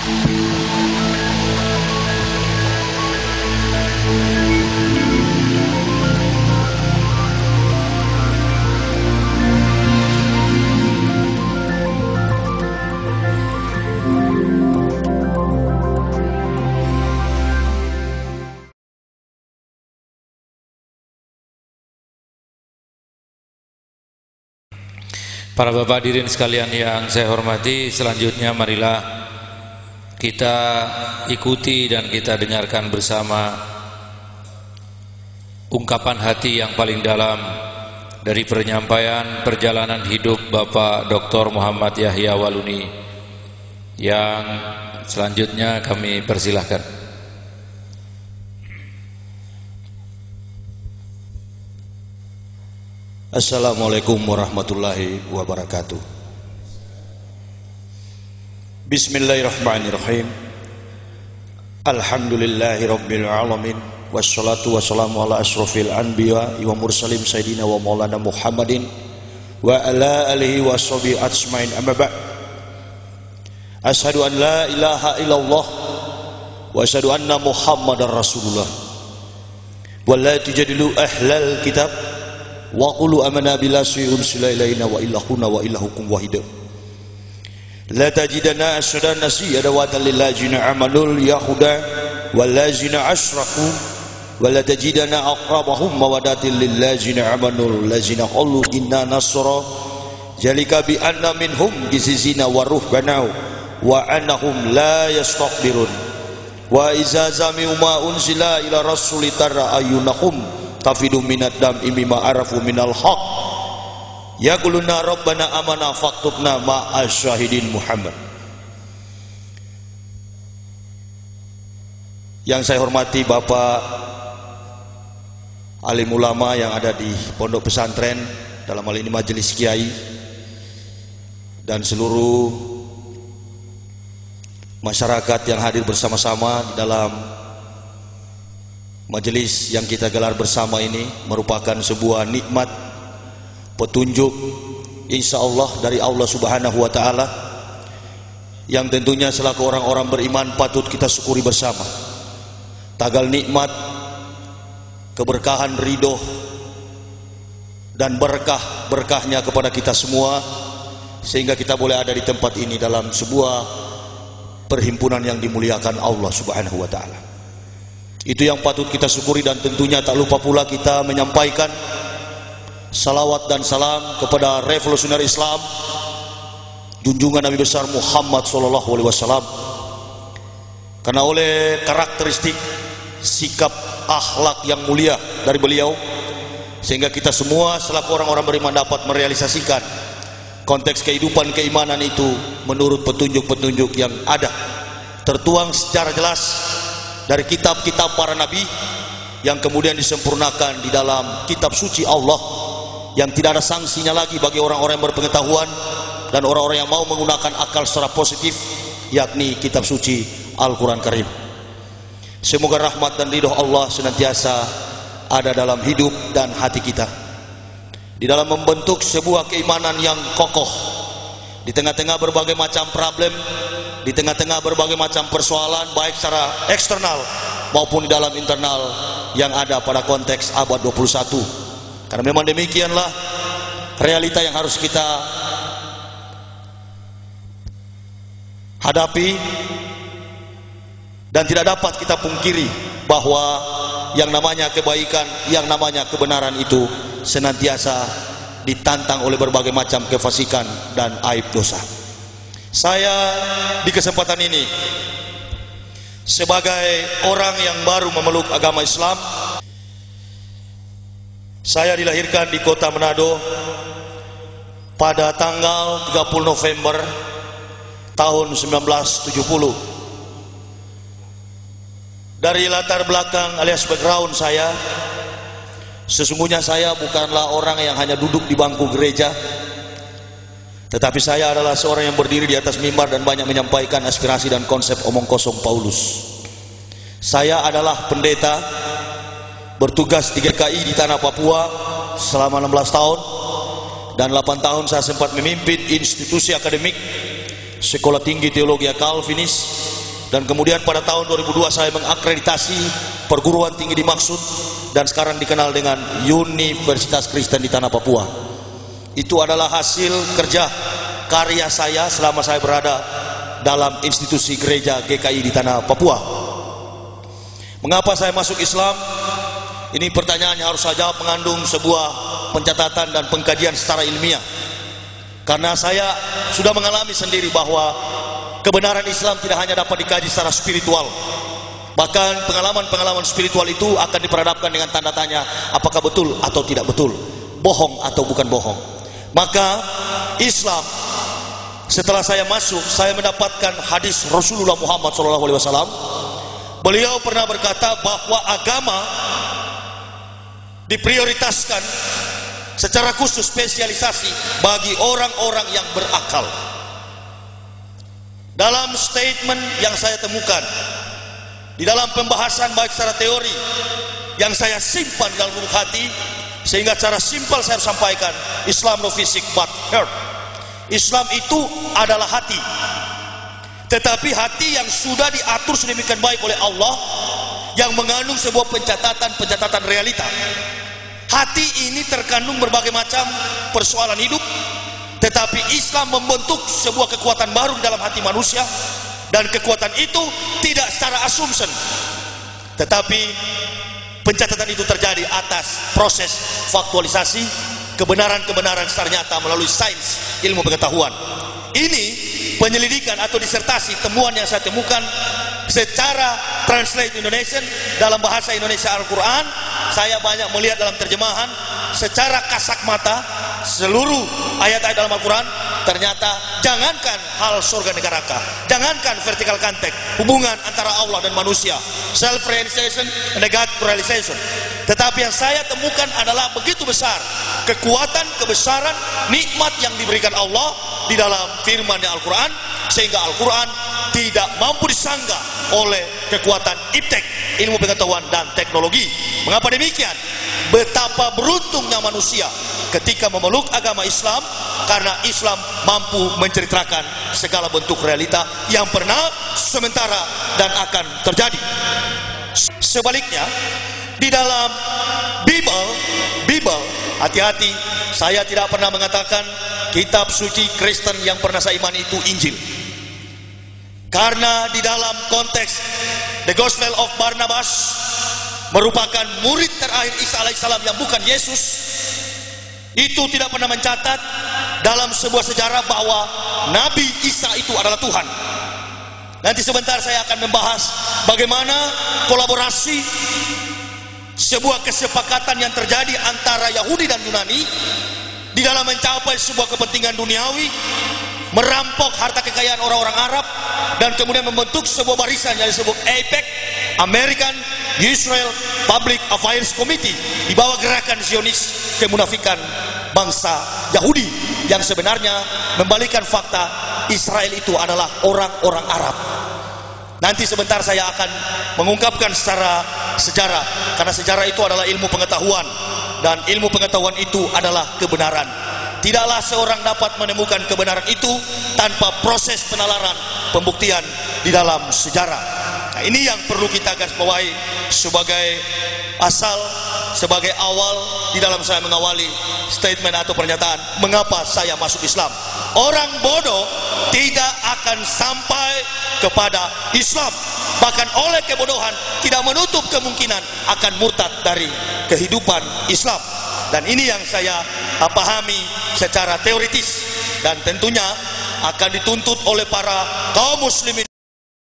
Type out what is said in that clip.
Para bapak hadirin sekalian yang saya hormati, selanjutnya marilah kita ikuti dan kita dengarkan bersama ungkapan hati yang paling dalam dari penyampaian perjalanan hidup Bapak Dr. Muhammad Yahya Waluni yang selanjutnya kami persilahkan. Assalamualaikum warahmatullahi wabarakatuh. Bismillahirrahmanirrahim. Alhamdulillahi rabbil alamin. Wassalatu wassalamu ala asrofil anbiya wa mursalim sayyidina wa maulana Muhammadin wa ala alihi wa sahbihi ajmain, amma ba'd. Asyhadu an la ilaha illallah wa asyhadu anna Muhammadar Rasulullah. Wa la tujadilu ahlal kitab wa qulu amanna billahi ursila ilaina wa ilahuna wa ilahukum wahid. La tajidana asyadan nasi adawatan lil ladzina amanul yahuda wal ladzina asyraku wa la tajidana aqrabahum mawaddatil lil ladzina amanul ladzina qalu inna nasra zalika bi anna minhum qisisina wa ruhbana wa annahum la yastakbirun wa iza zami'u ma unzila ila rasuli tara ayunahum tafidu minad dam imma arafu minal haq yaquluna rabbana amana faktubna ma'as syahidin Muhammad. Yang saya hormati Bapak alim ulama yang ada di pondok pesantren, dalam hal ini majelis kiai, dan seluruh masyarakat yang hadir bersama-sama di dalam majelis yang kita gelar bersama ini merupakan sebuah nikmat petunjuk insyaallah dari Allah Subhanahu wa taala yang tentunya selaku orang-orang beriman patut kita syukuri bersama. Tagal nikmat, keberkahan, ridho dan berkahnya kepada kita semua sehingga kita boleh ada di tempat ini dalam sebuah perhimpunan yang dimuliakan Allah Subhanahu wa taala. Itu yang patut kita syukuri, dan tentunya tak lupa pula kita menyampaikan salawat dan salam kepada revolusioner Islam junjungan Nabi besar Muhammad SAW, karena oleh karakteristik sikap akhlak yang mulia dari beliau sehingga kita semua selaku orang-orang beriman dapat merealisasikan konteks kehidupan keimanan itu menurut petunjuk-petunjuk yang ada tertuang secara jelas dari kitab-kitab para nabi yang kemudian disempurnakan di dalam kitab suci Allah yang tidak ada sanksinya lagi bagi orang-orang yang berpengetahuan dan orang-orang yang mau menggunakan akal secara positif, yakni kitab suci Al-Quran Karim. Semoga rahmat dan ridho Allah senantiasa ada dalam hidup dan hati kita di dalam membentuk sebuah keimanan yang kokoh di tengah-tengah berbagai macam problem, di tengah-tengah berbagai macam persoalan baik secara eksternal maupun di dalam internal yang ada pada konteks abad 21. Karena memang demikianlah realita yang harus kita hadapi, dan tidak dapat kita pungkiri bahwa yang namanya kebaikan, yang namanya kebenaran itu senantiasa ditantang oleh berbagai macam kefasikan dan aib dosa. Saya di kesempatan ini sebagai orang yang baru memeluk agama Islam, saya dilahirkan di kota Manado pada tanggal 30 November tahun 1970. Dari latar belakang alias background saya, sesungguhnya saya bukanlah orang yang hanya duduk di bangku gereja, tetapi saya adalah seorang yang berdiri di atas mimbar dan banyak menyampaikan aspirasi dan konsep omong kosong Paulus. Saya adalah pendeta bertugas di GKI di tanah Papua selama 16 tahun, dan 8 tahun saya sempat memimpin institusi akademik Sekolah Tinggi Teologi Calvinis dan kemudian pada tahun 2002 saya mengakreditasi perguruan tinggi dimaksud dan sekarang dikenal dengan Universitas Kristen di Tanah Papua. Itu adalah hasil kerja karya saya selama saya berada dalam institusi gereja GKI di Tanah Papua. Mengapa saya masuk Islam? Ini pertanyaan yang harus saya jawab mengandung sebuah pencatatan dan pengkajian secara ilmiah. Karena saya sudah mengalami sendiri bahwa kebenaran Islam tidak hanya dapat dikaji secara spiritual. Bahkan pengalaman-pengalaman spiritual itu akan diperhadapkan dengan tanda tanya, apakah betul atau tidak betul, bohong atau bukan bohong. Maka Islam, setelah saya masuk, saya mendapatkan hadis Rasulullah Muhammad SAW. Beliau pernah berkata bahwa agama diprioritaskan secara khusus spesialisasi bagi orang-orang yang berakal. Dalam statement yang saya temukan, di dalam pembahasan baik secara teori yang saya simpan dalam lubuk hati, sehingga secara simpel saya sampaikan, Islam no fisik but heart. Islam itu adalah hati, tetapi hati yang sudah diatur sedemikian baik oleh Allah, yang mengandung sebuah pencatatan realita. Hati ini terkandung berbagai macam persoalan hidup, tetapi Islam membentuk sebuah kekuatan baru di dalam hati manusia, dan kekuatan itu tidak secara assumption, tetapi pencatatan itu terjadi atas proses faktualisasi kebenaran-kebenaran secara nyata melalui sains ilmu pengetahuan. Ini penyelidikan atau disertasi temuan yang saya temukan secara translate Indonesian dalam bahasa Indonesia Al-Quran. Saya banyak melihat dalam terjemahan secara kasat mata seluruh ayat-ayat dalam Al-Quran. Ternyata jangankan hal surga neraka, jangankan vertical contact, hubungan antara Allah dan manusia, self-realization and God realization, tetapi yang saya temukan adalah begitu besar kekuatan, kebesaran, nikmat yang diberikan Allah di dalam firman-Nya Al-Quran, sehingga Al-Quran tidak mampu disanggah oleh kekuatan iptek, ilmu pengetahuan dan teknologi. Mengapa demikian? Betapa beruntungnya manusia ketika memeluk agama Islam, karena Islam mampu menceritakan segala bentuk realita yang pernah, sementara, dan akan terjadi. Sebaliknya, di dalam Bible, hati-hati, saya tidak pernah mengatakan kitab suci Kristen yang pernah saya imani itu Injil. Karena di dalam konteks The Gospel of Barnabas merupakan murid terakhir Isa alaihissalam yang bukan Yesus, itu tidak pernah mencatat dalam sebuah sejarah bahwa Nabi Isa itu adalah Tuhan. Nanti sebentar saya akan membahas bagaimana kolaborasi sebuah kesepakatan yang terjadi antara Yahudi dan Yunani di dalam mencapai sebuah kepentingan duniawi, merampok harta kekayaan orang-orang Arab, dan kemudian membentuk sebuah barisan yang disebut AIPAC, American Israel Public Affairs Committee, di bawah gerakan Zionis kemunafikan bangsa Yahudi yang sebenarnya membalikan fakta Israel itu adalah orang-orang Arab. Nanti sebentar saya akan mengungkapkan secara sejarah, karena sejarah itu adalah ilmu pengetahuan, dan ilmu pengetahuan itu adalah kebenaran. Tidaklah seorang dapat menemukan kebenaran itu tanpa proses penalaran, pembuktian di dalam sejarah. Nah, ini yang perlu kita garis bawahi sebagai asal, sebagai awal di dalam saya mengawali statement atau pernyataan mengapa saya masuk Islam. Orang bodoh tidak akan sampai kepada Islam, bahkan oleh kebodohan tidak menutup kemungkinan akan murtad dari kehidupan Islam. Dan ini yang saya pahami secara teoritis, dan tentunya akan dituntut oleh para kaum muslimin